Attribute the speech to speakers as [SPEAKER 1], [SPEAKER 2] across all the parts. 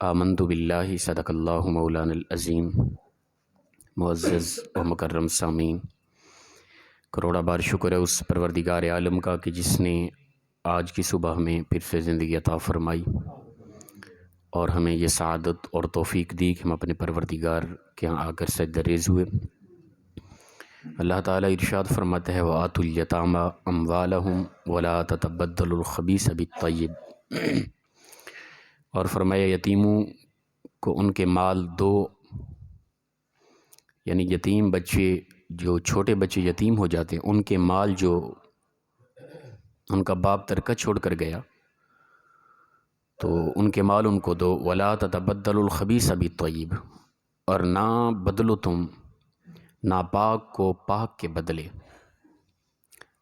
[SPEAKER 1] آمنت باللہ صدق اللہ مولانا العظیم۔ معزز و مکرم سامعین، کروڑا بار شکر ہے اس پروردگار عالم کا کہ جس نے آج کی صبح ہمیں پھر سے زندگی عطا فرمائی اور ہمیں یہ سعادت اور توفیق دی کہ ہم اپنے پروردگار کے یہاں آ کر سجدہ ریز ہوئے۔ اللہ تعالیٰ ارشاد فرماتا ہے وَآتُوا الْيَتَامَىٰ أَمْوَالَهُمْ وَلَا تَتَبَدَّلُوا الْخَبِيثَ بِالطَّيِّبِ، اور فرمایا یتیموں کو ان کے مال دو، یعنی یتیم بچے جو چھوٹے بچے یتیم ہو جاتے ہیں ان کے مال جو ان کا باپ ترکہ چھوڑ کر گیا تو ان کے مال ان کو دو۔ وَلَا تَتَبَدَّلُوا الْخَبِيثَ بِالطَّيِّبِ، اور نہ بدلو تم ناپاک کو پاک کے بدلے،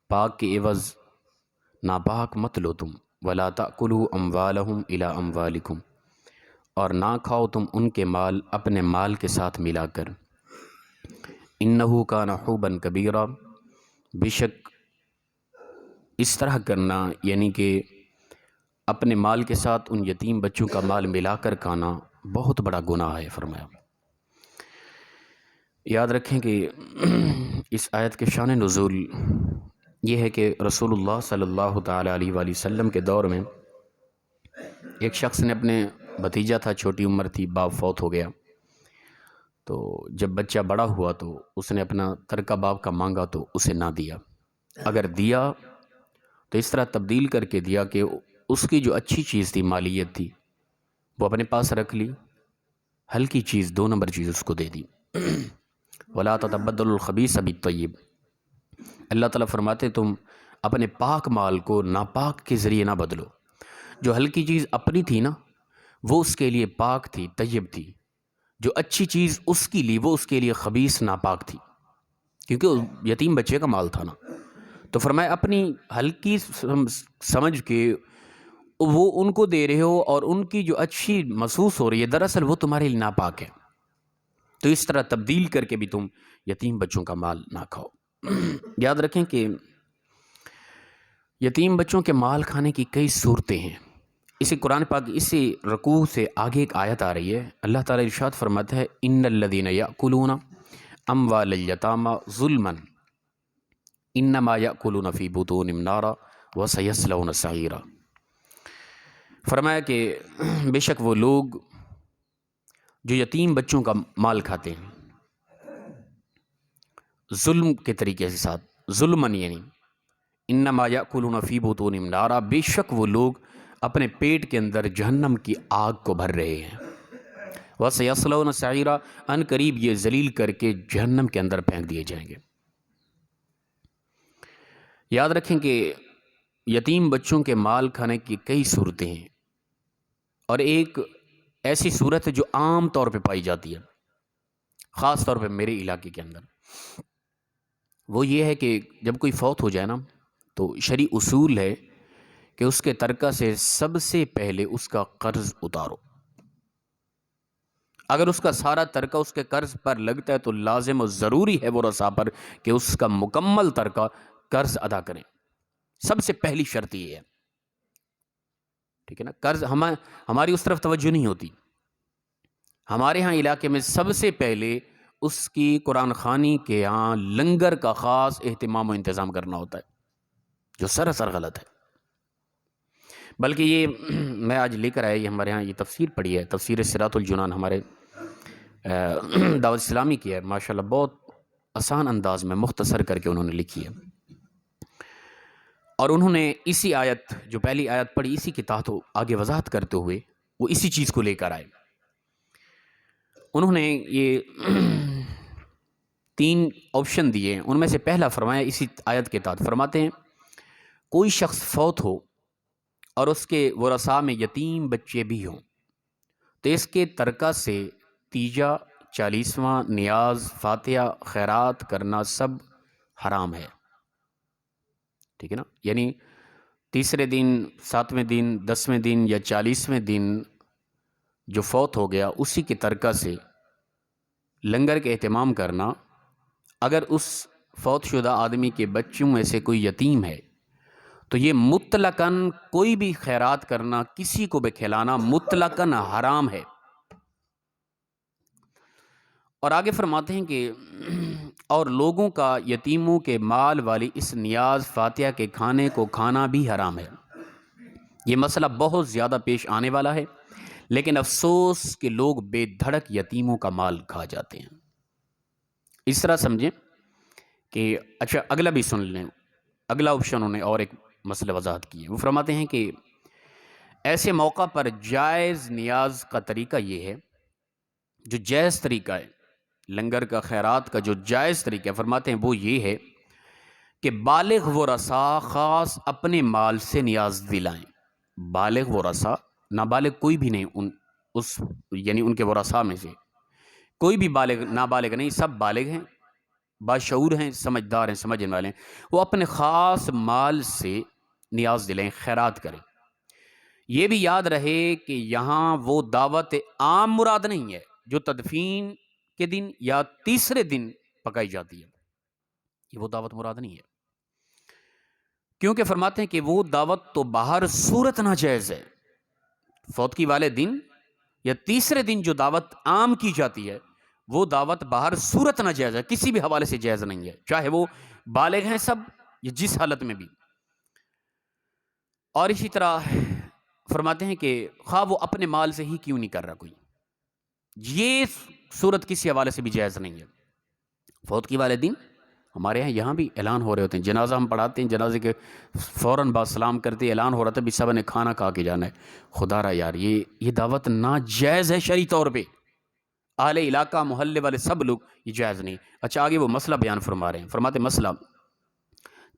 [SPEAKER 1] پاک کے عوض ناپاک مت لو تم۔ وَلَا تَأْكُلُوا أَمْوَالَهُمْ إِلَىٰ أَمْوَالِكُمْ، اور نہ کھاؤ تم ان کے مال اپنے مال کے ساتھ ملا کر۔ إِنَّهُ كَانَ حُوبًا كَبِيرًا، بے شک اس طرح کرنا یعنی کہ اپنے مال کے ساتھ ان یتیم بچوں کا مال ملا کر کھانا بہت بڑا گناہ ہے فرمایا۔ یاد رکھیں کہ اس آیت کے شان نزول یہ ہے کہ رسول اللہ صلی اللہ تعالیٰ علیہ وآلہ وسلم کے دور میں ایک شخص نے اپنے بھتیجا تھا، چھوٹی عمر تھی، باپ فوت ہو گیا، تو جب بچہ بڑا ہوا تو اس نے اپنا ترکہ باپ کا مانگا تو اسے نہ دیا، اگر دیا تو اس طرح تبدیل کر کے دیا کہ اس کی جو اچھی چیز تھی، مالیت تھی، وہ اپنے پاس رکھ لی، ہلکی چیز، 2 نمبر چیز اس کو دے دی۔ وَلَا تَتَبَدَّلُوا الْخَبِيثَ بِالطَّيِّبِ، اللہ تعالیٰ فرماتے تم اپنے پاک مال کو ناپاک کے ذریعے نہ بدلو۔ جو ہلکی چیز اپنی تھی نا وہ اس کے لیے پاک تھی، طیب تھی، جو اچھی چیز اس کی لی وہ اس کے لیے خبیث ناپاک تھی، کیونکہ وہ یتیم بچے کا مال تھا نا۔ تو فرمایا اپنی ہلکی سمجھ کے وہ ان کو دے رہے ہو اور ان کی جو اچھی محسوس ہو رہی ہے دراصل وہ تمہارے لیے ناپاک ہے، تو اس طرح تبدیل کر کے بھی تم یتیم بچوں کا مال نہ کھاؤ۔ یاد رکھیں کہ یتیم بچوں کے مال کھانے کی کئی صورتیں ہیں۔ اسی قرآن پاک اسی رکوع سے آگے ایک آیت آ رہی ہے، اللہ تعالیٰ ارشاد فرماتا ہے ان الذین یأکلون اموال الیتامی ظلما انما یأکلون فی بطونہم نارا وسیصلون سعیرا۔ فرمایا کہ بے شک وہ لوگ جو یتیم بچوں کا مال کھاتے ہیں ظلم کے طریقے سے، ساتھ ظلمن یعنی انما یأکلون فی بطونہم نارا، بے شک وہ لوگ اپنے پیٹ کے اندر جہنم کی آگ کو بھر رہے ہیں۔ وَسَيَصْلَوْنَ سَعِيرًا، ان قریب یہ ذلیل کر کے جہنم کے اندر پھینک دیے جائیں گے۔ یاد رکھیں کہ یتیم بچوں کے مال کھانے کی کئی صورتیں ہیں، اور ایک ایسی صورت ہے جو عام طور پہ پائی جاتی ہے، خاص طور پہ میرے علاقے کے اندر، وہ یہ ہے کہ جب کوئی فوت ہو جائے نا تو شرعی اصول ہے کہ اس کے ترکہ سے سب سے پہلے اس کا قرض اتارو۔ اگر اس کا سارا ترکہ اس کے قرض پر لگتا ہے تو لازم و ضروری ہے وہ رسا پر کہ اس کا مکمل ترکہ قرض ادا کریں، سب سے پہلی شرط یہ ہے، ٹھیک ہے نا۔ قرض ہماری اس طرف توجہ نہیں ہوتی، ہمارے ہاں علاقے میں سب سے پہلے اس کی قرآن خوانی کے ہاں لنگر کا خاص اہتمام و انتظام کرنا ہوتا ہے، جو سراسر غلط ہے۔ بلکہ یہ میں آج لے کر آیا، یہ ہمارے ہاں یہ تفسیر پڑھی ہے، تفسیر صراط الجنان ہمارے دعوت اسلامی کی ہے، ماشاءاللہ بہت آسان انداز میں مختصر کر کے انہوں نے لکھی ہے، اور انہوں نے اسی آیت جو پہلی آیت پڑھی اسی کی تحت آگے وضاحت کرتے ہوئے وہ اسی چیز کو لے کر آئے۔ انہوں نے یہ 3 آپشن دیے، ان میں سے پہلا فرمایا اسی آیت کے تحت، فرماتے ہیں کوئی شخص فوت ہو اور اس کے ورثاء میں یتیم بچے بھی ہوں تو اس کے ترکہ سے تیجا، 40واں، نیاز، فاتحہ، خیرات کرنا سب حرام ہے، ٹھیک ہے نا۔ یعنی تیسرے دن، 7ویں دن، 10ویں دن یا 40ویں دن جو فوت ہو گیا اسی کے ترکہ سے لنگر کے اہتمام کرنا، اگر اس فوت شدہ آدمی کے بچوں میں سے کوئی یتیم ہے تو یہ مطلقاً کوئی بھی خیرات کرنا، کسی کو بھی کھلانا مطلقاً حرام ہے۔ اور آگے فرماتے ہیں کہ اور لوگوں کا یتیموں کے مال والی اس نیاز فاتحہ کے کھانے کو کھانا بھی حرام ہے۔ یہ مسئلہ بہت زیادہ پیش آنے والا ہے، لیکن افسوس کہ لوگ بے دھڑک یتیموں کا مال کھا جاتے ہیں۔ اس طرح سمجھیں کہ اچھا اگلا بھی سن لیں، اگلا آپشن انہوں نے اور ایک مسئلہ وضاحت کی ہے۔ وہ فرماتے ہیں کہ ایسے موقع پر جائز نیاز کا طریقہ یہ ہے، جو جائز طریقہ ہے لنگر کا، خیرات کا جو جائز طریقہ ہے، فرماتے ہیں وہ یہ ہے کہ بالغ و رسا خاص اپنے مال سے نیاز دلائیں۔ بالغ و رسا، نابالغ کوئی بھی نہیں، یعنی ان کے ورثاء میں سے کوئی بھی بالغ نابالغ نہیں، سب بالغ ہیں، باشعور ہیں، سمجھدار ہیں، سمجھنے والے ہیں، وہ اپنے خاص مال سے نیاز دلائیں، خیرات کریں۔ یہ بھی یاد رہے کہ یہاں وہ دعوت عام مراد نہیں ہے جو تدفین کے دن یا تیسرے دن پکائی جاتی ہے، یہ وہ دعوت مراد نہیں ہے، کیونکہ فرماتے ہیں کہ وہ دعوت تو باہر صورت ناجائز ہے۔ فوتگی والے دن یا تیسرے دن جو دعوت عام کی جاتی ہے، وہ دعوت باہر صورت ناجائز ہے، کسی بھی حوالے سے جائز نہیں ہے، چاہے وہ بالغ ہیں سب یا جس حالت میں بھی۔ اور اسی طرح فرماتے ہیں کہ خواہ وہ اپنے مال سے ہی کیوں نہیں کر رہا کوئی، یہ صورت کسی حوالے سے بھی جائز نہیں ہے۔ فوتگی والے دن ہمارے یہاں بھی اعلان ہو رہے ہوتے ہیں، جنازہ ہم پڑھاتے ہیں، جنازے کے فوراً بعد سلام کرتے اعلان ہو رہا تھا بھی سب نے کھانا کھا کے جانا ہے۔ خدا را یار، یہ دعوت ناجائز ہے شرعی طور پہ، اہل علاقہ محلے والے سب لوگ، یہ جائز نہیں۔ اچھا آگے وہ مسئلہ بیان فرما رہے ہیں، فرماتے مسئلہ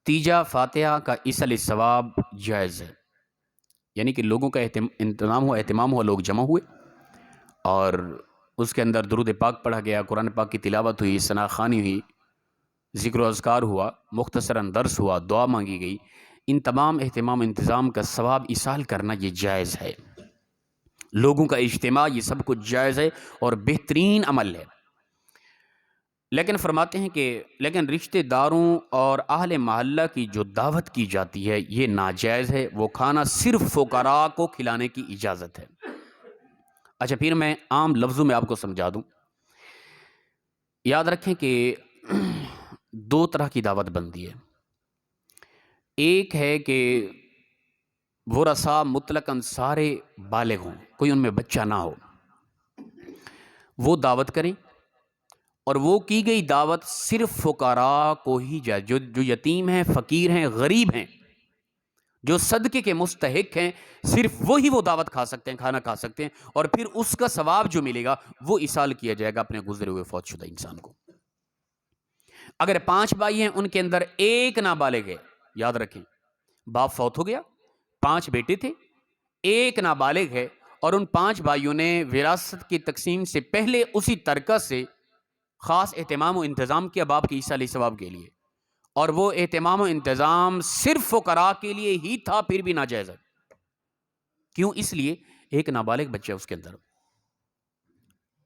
[SPEAKER 1] تیجا فاتحہ کا ایصل ثواب جائز ہے، یعنی کہ لوگوں کا اہتمام ہوا، لوگ جمع ہوئے اور اس کے اندر درود پاک پڑھا گیا، قرآن پاک کی تلاوت ہوئی، ثنا خوانی ہوئی، ذکر و اذکار ہوا، مختصراً درس ہوا، دعا مانگی گئی، ان تمام اہتمام انتظام کا ثواب ایصال کرنا یہ جائز ہے۔ لوگوں کا اجتماع یہ سب کچھ جائز ہے اور بہترین عمل ہے، لیکن فرماتے ہیں کہ لیکن رشتہ داروں اور اہل محلہ کی جو دعوت کی جاتی ہے یہ ناجائز ہے، وہ کھانا صرف فقراء کو کھلانے کی اجازت ہے۔ اچھا پھر میں عام لفظوں میں آپ کو سمجھا دوں، یاد رکھیں کہ دو طرح کی دعوت بنتی ہے، ایک ہے کہ ورثاء مطلقاً سارے بالغ ہوں، کوئی ان میں بچہ نہ ہو، وہ دعوت کریں، اور وہ کی گئی دعوت صرف فقراء کو ہی جائے، جو یتیم ہیں، فقیر ہیں، غریب ہیں، جو صدقے کے مستحق ہیں، صرف وہی وہ دعوت کھا سکتے ہیں، کھانا کھا سکتے ہیں، اور پھر اس کا ثواب جو ملے گا وہ ایصال کیا جائے گا اپنے گزرے ہوئے فوت شدہ انسان کو۔ اگر 5 بھائی ہیں، ان کے اندر ایک نابالغ ہے، یاد رکھیں باپ فوت ہو گیا، 5 بیٹے تھے، ایک نابالغ ہے، اور ان 5 بھائیوں نے وراثت کی تقسیم سے پہلے اسی ترکہ سے خاص اہتمام و انتظام کیا باپ کے ایصال ثواب کے لیے، اور وہ اہتمام و انتظام صرف فقراء کے لیے ہی تھا، پھر بھی ناجائز ہے۔ کیوں؟ اس لیے ایک نابالغ بچہ اس کے اندر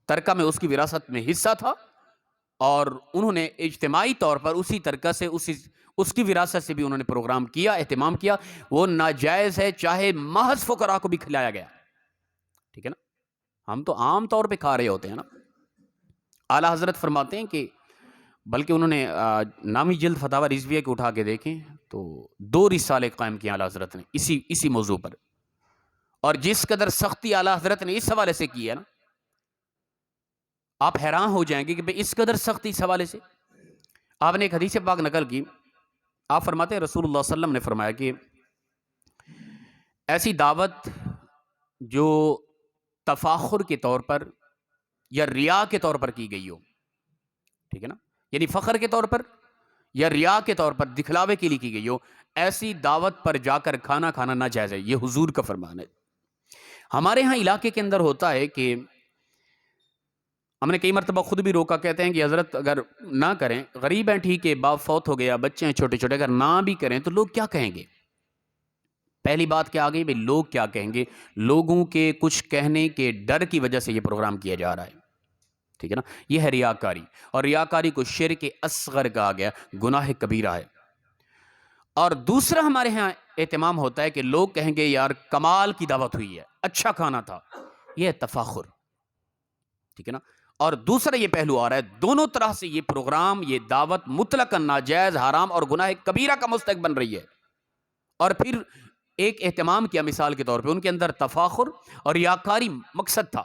[SPEAKER 1] ترکہ میں اس کی وراثت میں حصہ تھا، اور انہوں نے اجتماعی طور پر اسی ترکہ سے اس کی وراثت سے بھی انہوں نے پروگرام کیا، اہتمام کیا، وہ ناجائز ہے، چاہے محض فقراء کو بھی کھلایا گیا، ٹھیک ہے نا؟ ہم تو عام طور پہ کھا رہے ہوتے ہیں نا۔ اعلیٰ حضرت فرماتے ہیں کہ بلکہ انہوں نے نامی جلد فتاوی رضویہ کو اٹھا کے دیکھیں تو 2 رسالے قائم کیے اعلیٰ حضرت نے اسی موضوع پر، اور جس قدر سختی اعلیٰ حضرت نے اس حوالے سے کی ہے نا، آپ حیران ہو جائیں گے کہ بھئی اس قدر سختی اس حوالے سے۔ آپ نے ایک حدیث پاک نقل کی، آپ فرماتے ہیں رسول اللہ صلی اللہ علیہ وسلم نے فرمایا کہ ایسی دعوت جو تفاخر کے طور پر یا ریا کے طور پر کی گئی ہو، ٹھیک ہے نا، یعنی فخر کے طور پر یا ریا کے طور پر دکھلاوے کے لیے کی گئی ہو، ایسی دعوت پر جا کر کھانا ناجائز ہے، یہ حضور کا فرمان ہے۔ ہمارے ہاں علاقے کے اندر ہوتا ہے کہ ہم نے کئی مرتبہ خود بھی روکا، کہتے ہیں کہ حضرت اگر نہ کریں، غریب ہیں ٹھیک ہے، باپ فوت ہو گیا، بچے ہیں چھوٹے چھوٹے، اگر نہ بھی کریں تو لوگ کیا کہیں گے؟ پہلی بات کیا آ گئی بھئی، لوگ کیا کہیں گے؟ لوگوں کے کچھ کہنے کے ڈر کی وجہ سے یہ پروگرام کیا جا رہا ہے، ٹھیک ہے نا؟ یہ ہے ریاکاری، اور ریاکاری کو شرک اصغر کہا گیا، گناہ کبیرہ ہے۔ اور دوسرا ہمارے ہاں اہتمام ہوتا ہے کہ لوگ کہیں گے یار کمال کی دعوت ہوئی ہے، اچھا کھانا تھا، یہ ہے تفاخر، ٹھیک ہے نا. اور دوسرا یہ پہلو آ رہا ہے، دونوں طرح سے یہ پروگرام، یہ دعوت مطلقاً ناجائز، حرام اور گناہ کبیرہ کا مستحق بن رہی ہے. اور پھر ایک اہتمام کیا مثال کے طور پہ، ان کے اندر تفاخر اور ریاکاری مقصد تھا.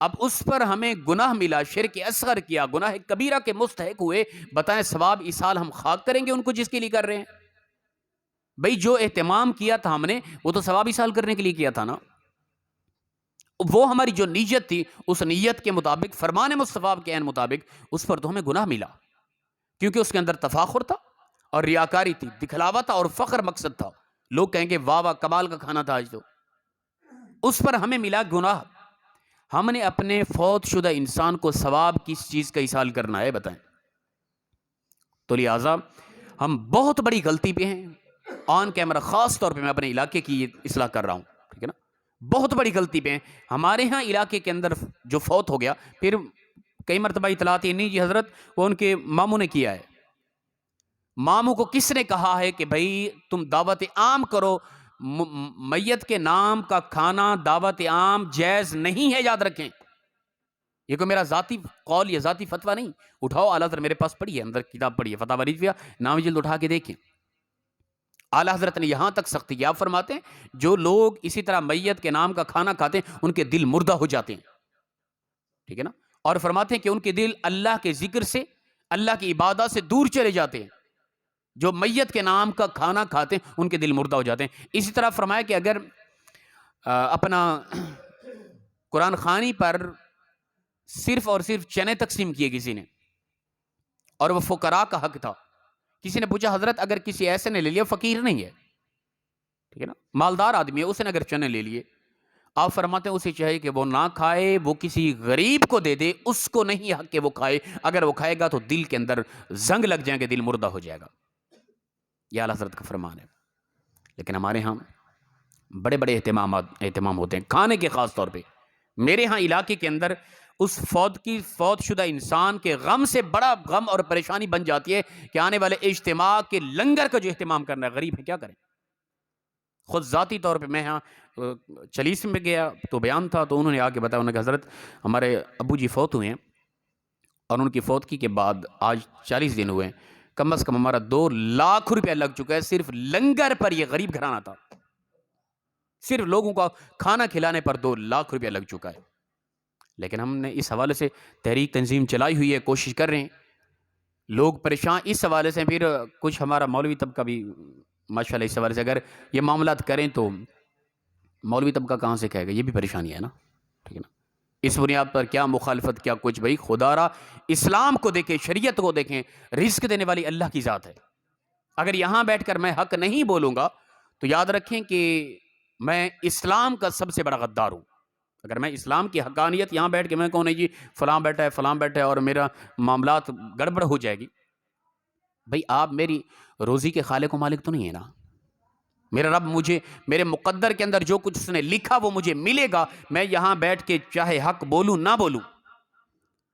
[SPEAKER 1] اب اس پر ہمیں گناہ ملا، شرک اصغر کیا، گناہ کبیرہ کے مستحق ہوئے. بتائیں ثواب ایصال ہم خاک کریں گے ان کو جس کے لیے کر رہے ہیں؟ بھئی جو اہتمام کیا تھا ہم نے وہ تو ثواب ایصال کرنے کے لیے کیا تھا نا. وہ ہماری جو نیت تھی، اس نیت کے مطابق، فرمان مصطفیٰ کے عین مطابق، اس پر تو ہمیں گناہ ملا، کیونکہ اس کے اندر تفاخر تھا اور ریاکاری تھی، دکھلاوا تھا اور فخر مقصد تھا. لوگ کہیں گے واہ واہ کمال کا کھانا تھا آج تو، اس پر ہمیں ملا گناہ. ہم نے اپنے فوت شدہ انسان کو ثواب کس چیز کا ایصال کرنا ہے بتائیں؟ تو لہٰذا ہم بہت بڑی غلطی پہ ہیں. آن کیمرہ خاص طور پہ میں اپنے علاقے کی اصلاح کر رہا ہوں، ٹھیک ہے نا. بہت بڑی غلطی پہ ہیں. ہمارے ہاں علاقے کے اندر جو فوت ہو گیا، پھر کئی مرتبہ اطلاعات نہیں جی حضرت وہ ان کے ماموں نے کیا ہے. ماموں کو کس نے کہا ہے کہ بھائی تم دعوت عام کرو؟ میت کے نام کا کھانا دعوت عام جائز نہیں ہے، یاد رکھیں. یہ کوئی میرا ذاتی قول یا ذاتی فتویٰ نہیں. اٹھاؤ اعلیٰ حضرت میرے پاس پڑھی ہے، اندر کتاب پڑھی ہے، فتاوی رضویہ نام جلد اٹھا کے دیکھیں. اعلیٰ حضرت نے یہاں تک سختی کیا، فرماتے ہیں جو لوگ اسی طرح میت کے نام کا کھانا کھاتے ہیں ان کے دل مردہ ہو جاتے ہیں، ٹھیک ہے نا. اور فرماتے ہیں کہ ان کے دل اللہ کے ذکر سے، اللہ کی عبادت سے دور چلے جاتے ہیں. جو میت کے نام کا کھانا کھاتے ہیں ان کے دل مردہ ہو جاتے ہیں. اسی طرح فرمایا کہ اگر اپنا قرآن خوانی پر صرف اور صرف چنے تقسیم کیے کسی نے، اور وہ فقراء کا حق تھا. کسی نے پوچھا حضرت اگر کسی ایسے نے لے لیا، فقیر نہیں ہے، ٹھیک ہے نا، مالدار آدمی ہے، اس نے اگر چنے لے لیے، آپ فرماتے ہیں اسے چاہیے کہ وہ نہ کھائے، وہ کسی غریب کو دے دے، اس کو نہیں حق کہ وہ کھائے. اگر وہ کھائے گا تو دل کے اندر زنگ لگ جائیں گے، دل مردہ ہو جائے گا. یہ اعلیٰ حضرت کا فرمان ہے. لیکن ہمارے ہاں بڑے بڑے اہتمام ہوتے ہیں کھانے کے. خاص طور پہ میرے ہاں علاقے کے اندر اس فوت شدہ انسان کے غم سے بڑا غم اور پریشانی بن جاتی ہے کہ آنے والے اجتماع کے لنگر کا جو اہتمام کرنا ہے، غریب ہے کیا کریں. خود ذاتی طور پہ میں ہاں چلیس میں گیا تو بیان تھا، تو انہوں نے آ کے بتایا، انہوں نے کہا حضرت ہمارے ابو جی فوت ہوئے ہیں، اور ان کی فوتگی کے بعد آج 40 دن ہوئے ہیں، کم از کم ہمارا 2 لاکھ روپیہ لگ چکا ہے صرف لنگر پر. یہ غریب گھرانہ تھا، صرف لوگوں کا کھانا کھلانے پر 2 لاکھ روپیہ لگ چکا ہے. لیکن ہم نے اس حوالے سے تحریک تنظیم چلائی ہوئی ہے، کوشش کر رہے ہیں. لوگ پریشان اس حوالے سے. پھر کچھ ہمارا مولوی طبقہ بھی ماشاءاللہ اس حوالے سے اگر یہ معاملات کریں تو مولوی طبقہ کہاں سے کہے گا، یہ بھی پریشانی ہے نا، ٹھیک ہے نا. اس بنیاد پر کیا مخالفت، کیا کچھ. بھائی خدا را اسلام کو دیکھیں، شریعت کو دیکھیں، رزق دینے والی اللہ کی ذات ہے. اگر یہاں بیٹھ کر میں حق نہیں بولوں گا تو یاد رکھیں کہ میں اسلام کا سب سے بڑا غدار ہوں. اگر میں اسلام کی حقانیت یہاں بیٹھ کے میں کہوں نہیں جی فلاں بیٹھا ہے فلاں بیٹھا ہے اور میرا معاملات گڑبڑ ہو جائے گی. بھائی آپ میری روزی کے خالق و مالک تو نہیں ہے نا. میرا رب مجھے میرے مقدر کے اندر جو کچھ اس نے لکھا وہ مجھے ملے گا. میں یہاں بیٹھ کے چاہے حق بولوں نہ بولوں،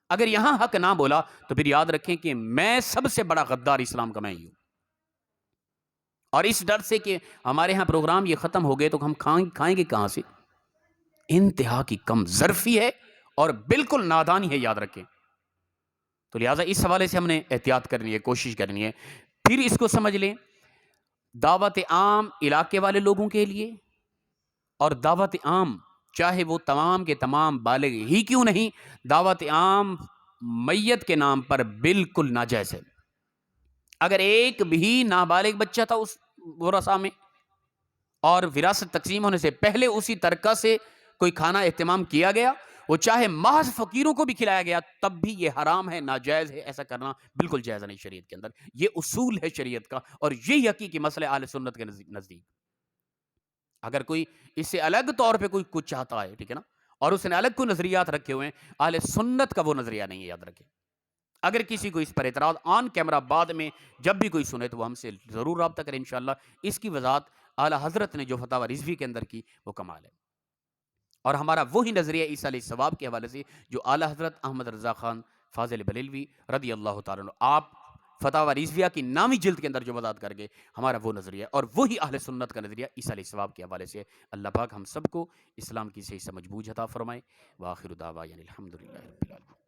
[SPEAKER 1] اگر یہاں حق نہ بولا تو پھر یاد رکھیں کہ میں سب سے بڑا غدار اسلام کا میں ہی ہوں. اور اس ڈر سے کہ ہمارے ہاں پروگرام یہ ختم ہو گئے تو ہم کھائیں گے کہاں سے. انتہا کی کم ظرفی ہے اور بالکل نادانی ہے، یاد رکھیں. تو لہٰذا اس حوالے سے ہم نے احتیاط کرنی ہے، کوشش کرنی ہے. پھر اس کو سمجھ لیں، دعوت عام علاقے والے لوگوں کے لیے، اور دعوت عام چاہے وہ تمام کے تمام بالغ ہی کیوں نہیں، دعوت عام میت کے نام پر بالکل ناجائز ہے. اگر ایک بھی نابالغ بچہ تھا اس ورثہ میں اور وراثت تقسیم ہونے سے پہلے اسی ترکہ سے کوئی کھانا اہتمام کیا گیا، وہ چاہے محض فقیروں کو بھی کھلایا گیا، تب بھی یہ حرام ہے، ناجائز ہے. ایسا کرنا بالکل جائز نہیں شریعت کے اندر. یہ اصول ہے شریعت کا، اور یہی حقیقی مسئلہ اہل سنت کے نزدیک. اگر کوئی اس سے الگ طور پہ کوئی کچھ چاہتا ہے، ٹھیک ہے نا، اور اس نے الگ کوئی نظریات رکھے ہوئے ہیں، اہل سنت کا وہ نظریہ نہیں ہے، یاد رکھیں. اگر کسی کو اس پر اعتراض آن کیمرہ بعد میں جب بھی کوئی سنے تو وہ ہم سے ضرور رابطہ کریں انشاءاللہ. اس کی وضاحت اعلیٰ حضرت نے جو فتاوی رضوی کے اندر کی وہ کمال ہے. اور ہمارا وہی نظریہ عیسیٰ علیہ الثواب کے حوالے سے جو اعلیٰ حضرت احمد رضا خان فاضل بریلوی رضی اللہ تعالیٰ عنہ آپ فتاوی رضویہ کی نامی جلد کے اندر جو وضاحت کر گئے، ہمارا وہ نظریہ اور وہی اہل سنت کا نظریہ عیسی علیہ السلام کے حوالے سے. اللہ پاک ہم سب کو اسلام کی صحیح سمجھ بوجھ عطا فرمائے. وآخر دعوانا الحمدللہ رب العالمین.